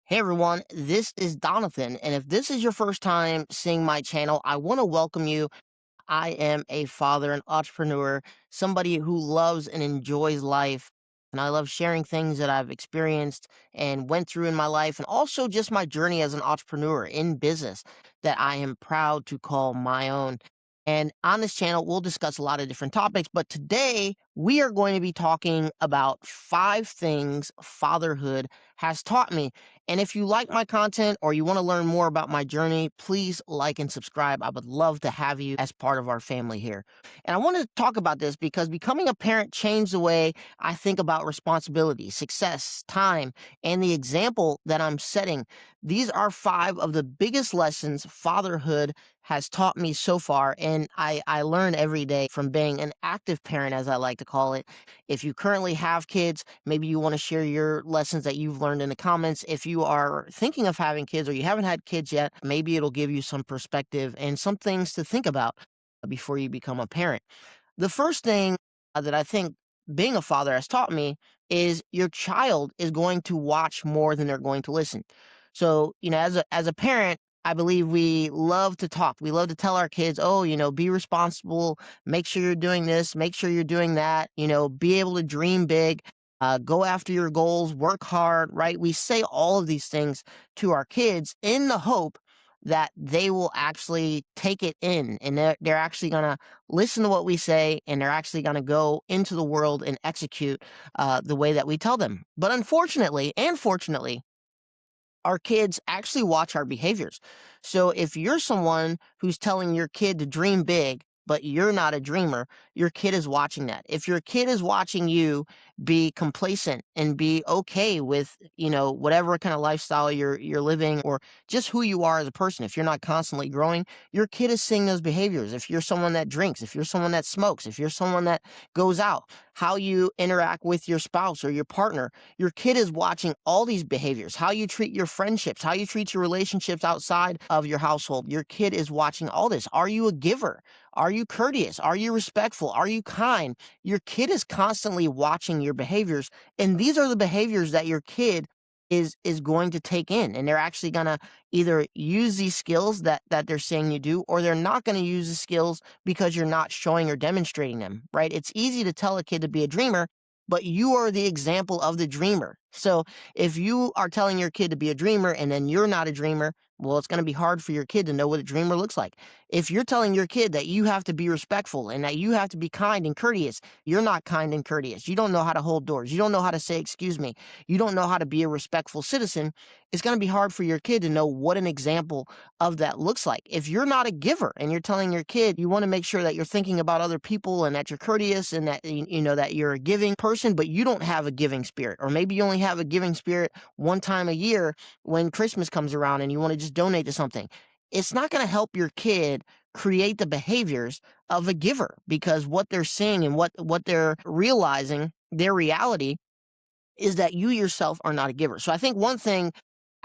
Hey everyone, this is Donathan, and if this is your first time seeing my channel, I want to welcome you. I am a father, an entrepreneur, somebody who loves and enjoys life, and I love sharing things that I've experienced and went through in my life, and also just my journey as an entrepreneur in business that I am proud to call my own. And on this channel, we'll discuss a lot of different topics, but today we are going to be talking about 5 things fatherhood has taught me. And if you like my content or you want to learn more about my journey, please like and subscribe. I would love to have you as part of our family here. And I want to talk about this because becoming a parent changed the way I think about responsibility, success, time, and the example that I'm setting. These are 5 of the biggest lessons fatherhood has taught me so far. And I learn every day from being an active parent, as I like to call it. If you currently have kids, maybe you want to share your lessons that you've learned in the comments. If you are thinking of having kids or you haven't had kids yet, maybe it'll give you some perspective and some things to think about before you become a parent. The first thing that I think being a father has taught me is your child is going to watch more than they're going to listen. So, as a parent, I believe we love to talk. We love to tell our kids, "Oh, be responsible, make sure you're doing this, make sure you're doing that, be able to dream big, go after your goals, work hard," right? We say all of these things to our kids in the hope that they will actually take it in and they're actually going to listen to what we say, and they're actually going to go into the world and execute the way that we tell them. But unfortunately and fortunately, our kids actually watch our behaviors. So if you're someone who's telling your kid to dream big, but you're not a dreamer, your kid is watching that. If your kid is watching you be complacent and be okay with, whatever kind of lifestyle you're living or just who you are as a person, if you're not constantly growing, your kid is seeing those behaviors. If you're someone that drinks, if you're someone that smokes, if you're someone that goes out, how you interact with your spouse or your partner, your kid is watching all these behaviors, how you treat your friendships, how you treat your relationships outside of your household. Your kid is watching all this. Are you a giver? Are you courteous? Are you respectful? Are you kind? Your kid is constantly watching your behaviors, and these are the behaviors that your kid is going to take in, and they're actually going to either use these skills that they're saying you do, or they're not going to use the skills because you're not showing or demonstrating them, right? It's easy to tell a kid to be a dreamer, but you are the example of the dreamer. So if you are telling your kid to be a dreamer and then you're not a dreamer, well, it's going to be hard for your kid to know what a dreamer looks like. If you're telling your kid that you have to be respectful and that you have to be kind and courteous, you're not kind and courteous. You don't know how to hold doors. You don't know how to say, excuse me. You don't know how to be a respectful citizen. It's going to be hard for your kid to know what an example of that looks like. If you're not a giver and you're telling your kid you want to make sure that you're thinking about other people and that you're courteous and that that you're a giving person, but you don't have a giving spirit, or maybe you only have a giving spirit one time a year when Christmas comes around and you want to just donate to something, it's not going to help your kid create the behaviors of a giver, because what they're seeing and what they're realizing, their reality is that you yourself are not a giver. So I think one thing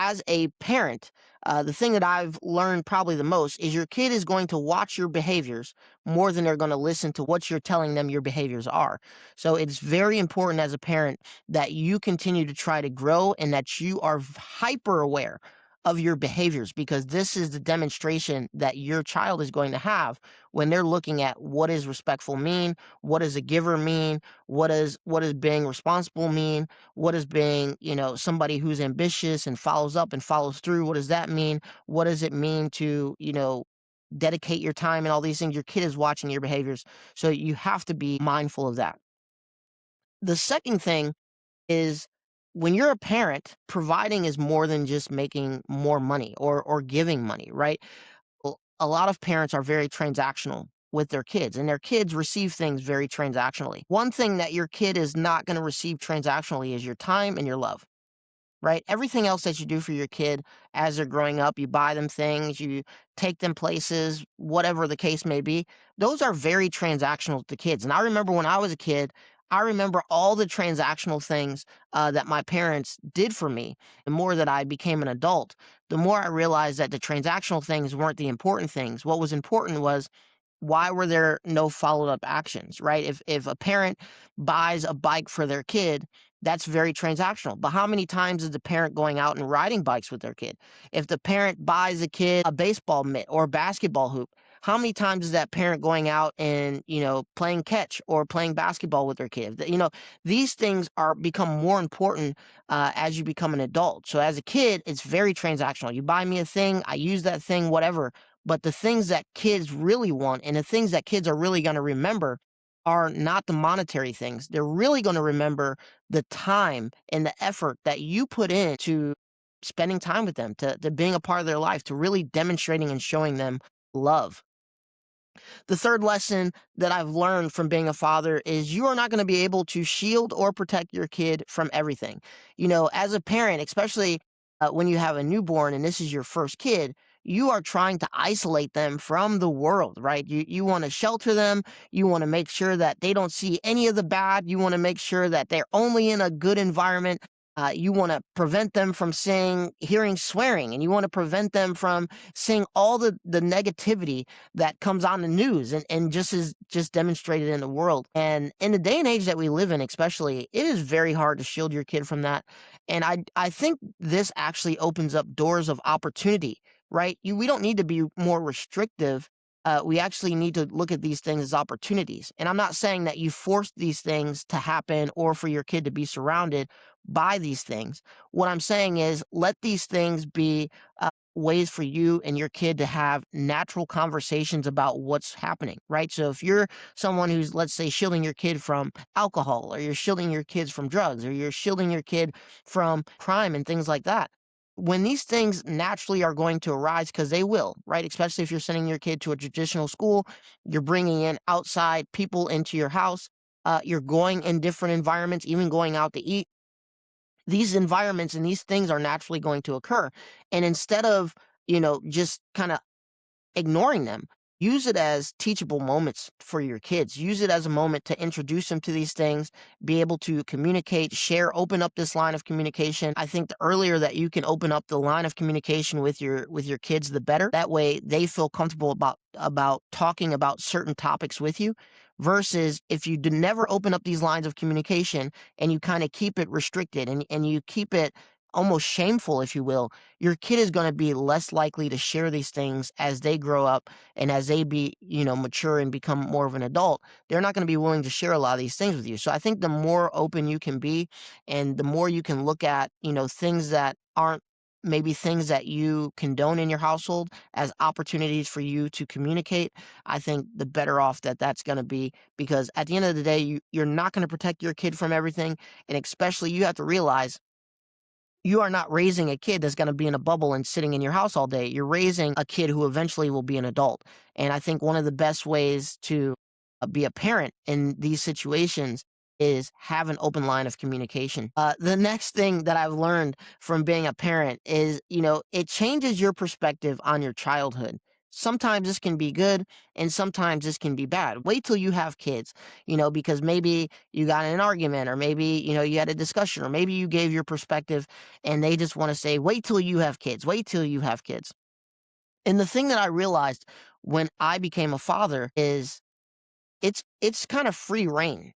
as a parent, the thing that I've learned probably the most is your kid is going to watch your behaviors more than they're going to listen to what you're telling them your behaviors are. So it's very important as a parent that you continue to try to grow and that you are hyper aware of your behaviors, because this is the demonstration that your child is going to have when they're looking at what does respectful mean, what does a giver mean, what does being responsible mean, what is being, somebody who's ambitious and follows up and follows through? What does that mean? What does it mean to, dedicate your time and all these things? Your kid is watching your behaviors. So you have to be mindful of that. The second thing is, when you're a parent, providing is more than just making more money or giving money, right? A lot of parents are very transactional with their kids, and their kids receive things very transactionally. One thing that your kid is not going to receive transactionally is your time and your love, right? Everything else that you do for your kid as they're growing up, you buy them things, you take them places, whatever the case may be, those are very transactional to kids. And I remember when I was a kid, I remember all the transactional things that my parents did for me. The more that I became an adult, the more I realized that the transactional things weren't the important things. What was important was, why were there no followed up actions, right? If a parent buys a bike for their kid, That's very transactional. But how many times is the parent going out and riding bikes with their kid? If the parent buys a kid a baseball mitt or a basketball hoop, how many times is that parent going out and, playing catch or playing basketball with their kid? These things are become more important as you become an adult. So as a kid, it's very transactional. You buy me a thing, I use that thing, whatever. But the things that kids really want and the things that kids are really going to remember are not the monetary things. They're really going to remember the time and the effort that you put into spending time with them, to being a part of their life, to really demonstrating and showing them love. The third lesson that I've learned from being a father is you are not going to be able to shield or protect your kid from everything. As a parent, especially when you have a newborn and this is your first kid, you are trying to isolate them from the world, right? You want to shelter them. You want to make sure that they don't see any of the bad. You want to make sure that they're only in a good environment. You want to prevent them from hearing swearing, and you want to prevent them from seeing all the negativity that comes on the news and just is just demonstrated in the world. And in the day and age that we live in, especially, it is very hard to shield your kid from that. And I think this actually opens up doors of opportunity, right? We don't need to be more restrictive. We actually need to look at these things as opportunities. And I'm not saying that you force these things to happen or for your kid to be surrounded by these things. What I'm saying is let these things be ways for you and your kid to have natural conversations about what's happening, right? So if you're someone who's, let's say, shielding your kid from alcohol, or you're shielding your kids from drugs, or you're shielding your kid from crime and things like that, when these things naturally are going to arise, because they will, right? Especially if you're sending your kid to a traditional school, you're bringing in outside people into your house, you're going in different environments, even going out to eat, these environments and these things are naturally going to occur. And instead of, just kind of ignoring them, use it as teachable moments for your kids. Use it as a moment to introduce them to these things, be able to communicate, share, open up this line of communication. I think the earlier that you can open up the line of communication with your kids, the better. That way they feel comfortable about talking about certain topics with you, versus if you never open up these lines of communication and you kind of keep it restricted and you keep it almost shameful, if you will, your kid is going to be less likely to share these things as they grow up and as they mature and become more of an adult. They're not going to be willing to share a lot of these things with you. So I think the more open you can be and the more you can look at, things that aren't maybe things that you condone in your household as opportunities for you to communicate, I think the better off that's going to be, because at the end of the day, you're not going to protect your kid from everything. And especially you have to realize you are not raising a kid that's going to be in a bubble and sitting in your house all day. You're raising a kid who eventually will be an adult. And I think one of the best ways to be a parent in these situations is have an open line of communication. The next thing that I've learned from being a parent is, it changes your perspective on your childhood. Sometimes this can be good and sometimes this can be bad. Wait till you have kids, because maybe you got in an argument, or maybe, you had a discussion, or maybe you gave your perspective and they just want to say, wait till you have kids, wait till you have kids. And the thing that I realized when I became a father is it's kind of free reign.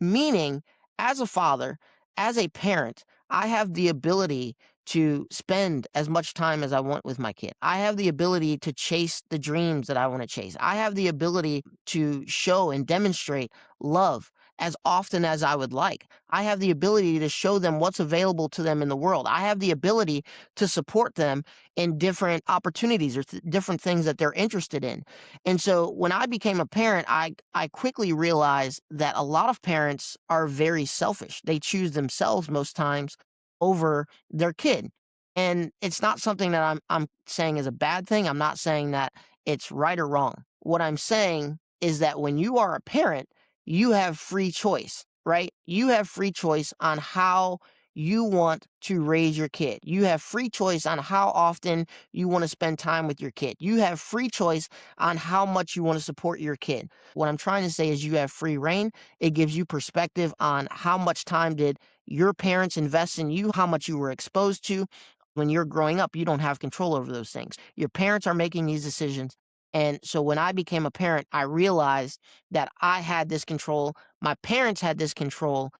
Meaning, as a father, as a parent, I have the ability to spend as much time as I want with my kid. I have the ability to chase the dreams that I want to chase. I have the ability to show and demonstrate love as often as I would like. I have the ability to show them what's available to them in the world. I have the ability to support them in different opportunities or different things that they're interested in. And so when I became a parent, I quickly realized that a lot of parents are very selfish. They choose themselves most times over their kid. And it's not something that I'm saying is a bad thing. I'm not saying that it's right or wrong. What I'm saying is that when you are a parent, you have free choice, right? You have free choice on how you want to raise your kid. You have free choice on how often you want to spend time with your kid. You have free choice on how much you want to support your kid. What I'm trying to say is you have free reign. It gives you perspective on how much time did your parents invest in you, how much you were exposed to. When you're growing up, you don't have control over those things. Your parents are making these decisions. And so when I became a parent, I realized that I had this control. My parents had this control.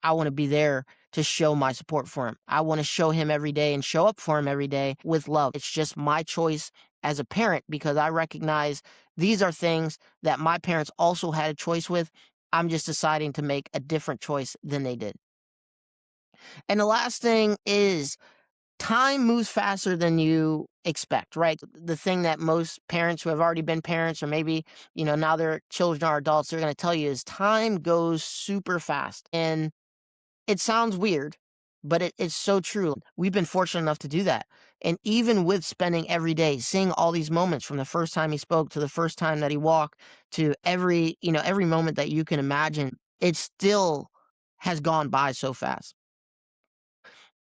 I wanna be there to show my support for him. I wanna show him every day and show up for him every day with love. It's just my choice as a parent because I recognize these are things that my parents also had a choice with. I'm just deciding to make a different choice than they did. And the last thing is time moves faster than you expect, right? The thing that most parents who have already been parents or maybe, now their children are adults, they're going to tell you is time goes super fast. And it sounds weird, but it's so true. We've been fortunate enough to do that. And even with spending every day seeing all these moments from the first time he spoke to the first time that he walked to every moment that you can imagine, it still has gone by so fast.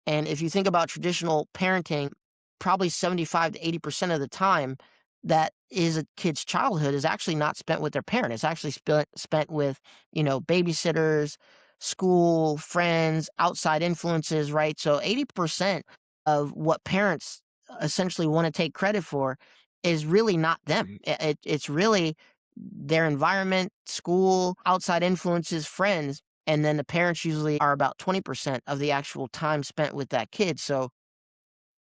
And if you think about traditional parenting, probably 75 to 80% of the time that is a kid's childhood is actually not spent with their parent. It's actually spent with, babysitters, school, friends, outside influences, right? So 80% of what parents essentially want to take credit for is really not them. It's really their environment, school, outside influences, friends, and then the parents usually are about 20% of the actual time spent with that kid. So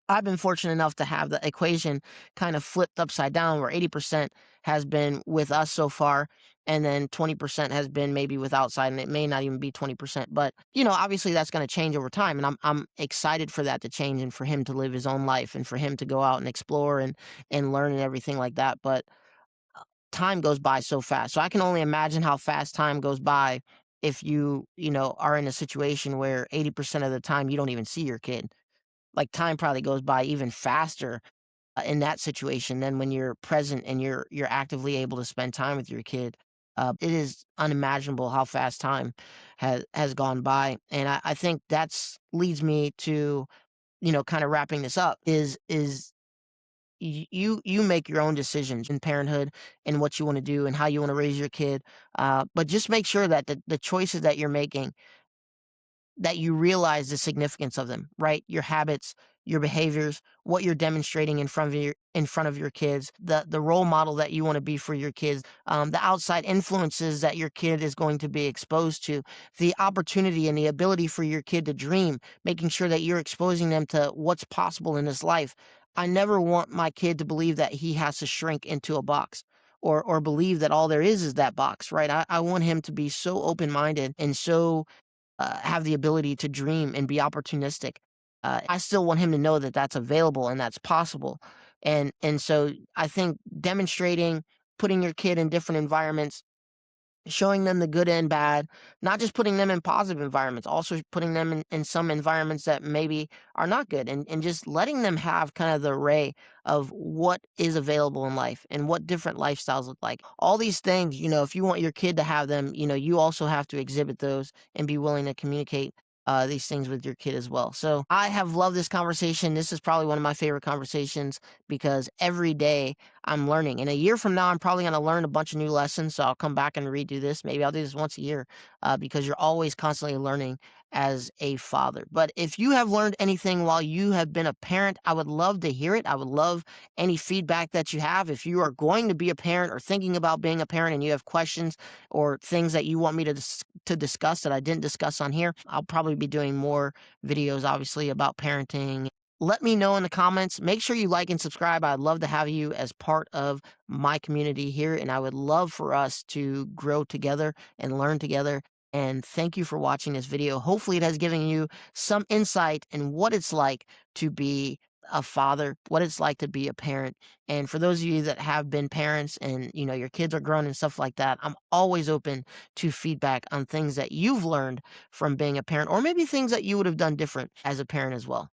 I've been fortunate enough to have the equation kind of flipped upside down where 80% has been with us so far. And then 20% has been maybe with outside, and it may not even be 20%. But, obviously that's going to change over time. And I'm excited for that to change and for him to live his own life and for him to go out and explore and learn and everything like that. But time goes by so fast. So I can only imagine how fast time goes by if are in a situation where 80% of the time you don't even see your kid. Like time probably goes by even faster in that situation than when you're present and you're actively able to spend time with your kid. It is unimaginable how fast time has gone by, and I think that's leads me to kind of wrapping this up is you make your own decisions in parenthood and what you want to do and how you want to raise your kid. But just make sure that the choices that you're making that you realize the significance of them, right? Your habits, your behaviors, what you're demonstrating in front of your kids, the role model that you want to be for your kids, the outside influences that your kid is going to be exposed to, the opportunity and the ability for your kid to dream, making sure that you're exposing them to what's possible in this life. I never want my kid to believe that he has to shrink into a box. Or believe that all there is that box, right? I want him to be so open minded and so have the ability to dream and be opportunistic. I still want him to know that that's available and that's possible. And so I think demonstrating, putting your kid in different environments, showing them the good and bad, not just putting them in positive environments, also putting them in some environments that maybe are not good and just letting them have kind of the array of what is available in life and what different lifestyles look like. All these things, if you want your kid to have them, you also have to exhibit those and be willing to communicate these things with your kid as well. So I have loved this conversation. This is probably one of my favorite conversations because every day I'm learning. And a year from now, I'm probably going to learn a bunch of new lessons. So I'll come back and redo this. Maybe I'll do this once a year because you're always constantly learning as a father. But if you have learned anything while you have been a parent, I would love to hear it. I would love any feedback that you have. If you are going to be a parent or thinking about being a parent and you have questions or things that you want me to discuss that I didn't discuss on here, I'll probably be doing more videos, obviously, about parenting. Let me know in the comments. Make sure you like and subscribe. I'd love to have you as part of my community here, and I would love for us to grow together and learn together. And thank you for watching this video. Hopefully, it has given you some insight in what it's like to be a father, what it's like to be a parent. And for those of you that have been parents and your kids are grown and stuff like that, I'm always open to feedback on things that you've learned from being a parent, or maybe things that you would have done different as a parent as well.